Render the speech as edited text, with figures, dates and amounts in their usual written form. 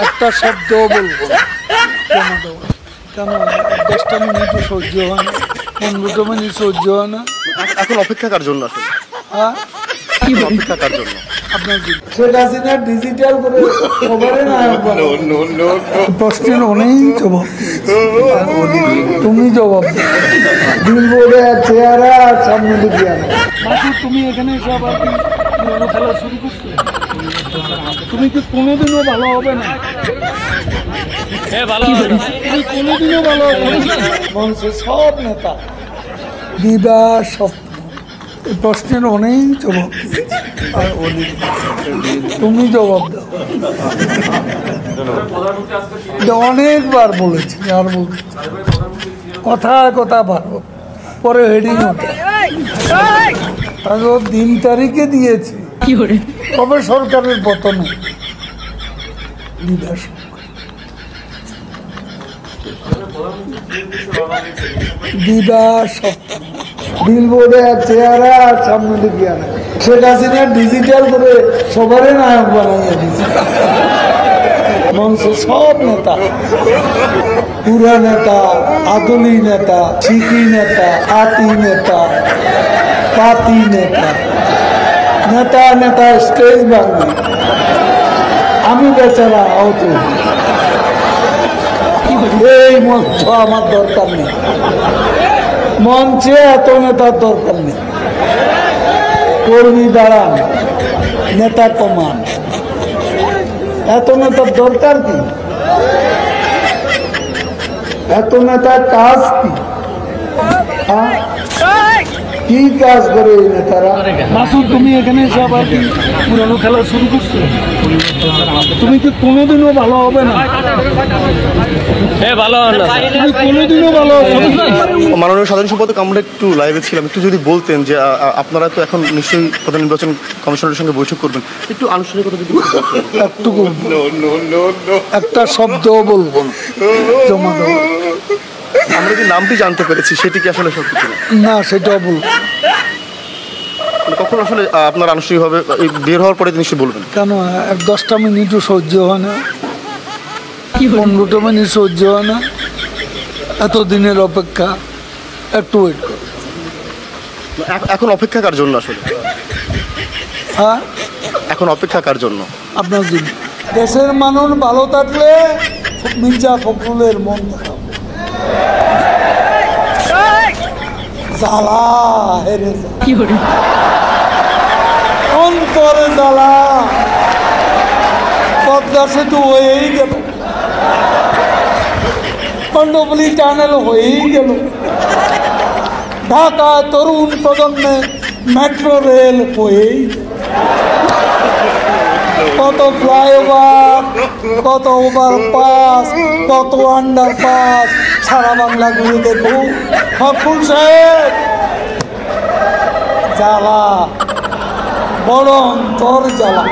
একটা শব্দ বলবো কেন 10টা মিনিট সহ্য হয় না, 15টা মিনিট সহ্য হয় না। এখন অপেক্ষা কার জন্য আসলে? হ্যাঁ, অপেক্ষা কার জন্য? আপনার শেখ হাসিনা ডিজিটাল করে খবরে না প্রশ্নের অনেক জবাব, তুমি জবাব বিলবোর্ডে চেহারা সামনে দিকে আনো। তুমি এখানে সব আর কি খেলা শুরু করছো, তুমি কি কোনোদিনও ভালো হবে না? কোনোদিনও ভালো হবে না। মঞ্চে সব নেতা দিদা স্বপ্ন, এই প্রশ্নের অনেক জবাব, তুমি জবাব দাও। অনেকবার বলেছি, আর বলছি কথা কথা ভালো, পরে হেডিং ওঠে। দিন তারিখে দিয়েছি কবে সরকারের পতন, দিদা স্বপ্ন বিলবোর্ডে চেহারা সামনে দিকে আনে। শেখ হাসিনা ডিজিটাল করে সবারই নায়ক বানাইয়া দিচ্ছে। মঞ্চে সব নেতা, পুরা নেতা, আদলি নেতা, শিখি নেতা, আতি নেতা, পাতি নেতা, নেতা নেতা স্টেজ বাংলা, আমি বেচারা আহত। এই মঞ্চ আমার দরকার নেই, মঞ্চে এত নেতার দরকার নেই। কর্মী দাঁড়ান, নেতা কমান, এত নেতার দরকার কি? এত নেতার কাজ কি? কি কাজ করে এই নেতারা? মাসুদ, তুমি এখানে সব আর কি পুরানো খেলা শুরু করছো, তুমি কি কোনোদিনও ভালো হবে না? কোনোদিনও ভালো হবে না। মাননীয় সাধারণ সম্পাদক, আমরা একটু লাইভে ছিলাম, একটু যদি বলতেন যে আপনারা তো এখন নিশ্চয়ই প্রধান নির্বাচন কমিশনের সঙ্গে বৈঠক করবেন, একটু আনুষ্ঠানিকতা যদি একটুকু একটা শব্দ বলবো জমা দেবো। আমরা যে নামটি জানতে পেরেছি সেটি কি আসলে সত্যি ছিল না? সেটাও বলবো। কখন আসলে আপনার আনুষ্ঠানিকভাবে বের হওয়ার পরে নিশ্চয়ই বলবেন? কেন 10টা মিনিটও সহ্য হয় না, 15টা মিনিট সহ্য হয় না, এতদিনের অপেক্ষা, একটু ওয়েট করো। এখন অপেক্ষা কার জন্য আসলে? হ্যাঁ, এখন অপেক্ষা কার জন্য? আপনার জন্য। দেশের মানুষ ভালো থাকলে মির্জা ফখরুলের মন খারাপ, জ্বালা হেরে অন্তরে জ্বালা। পদ্মা সেতু হয়েই গেল, কন্ডপল্লী টানেল হয়েই গেল, ঢাকা তরুণ প্রজন্মে মেট্রো রেল হয়েই গেল, কত ফ্লাইওভার, কত ওভারপাস, কত আন্ডারপাস, সারা বাংলা ঘুরে দেখুন। ফখরুল সাহেব জ্বালা, বড় অন্তর জ্বালা।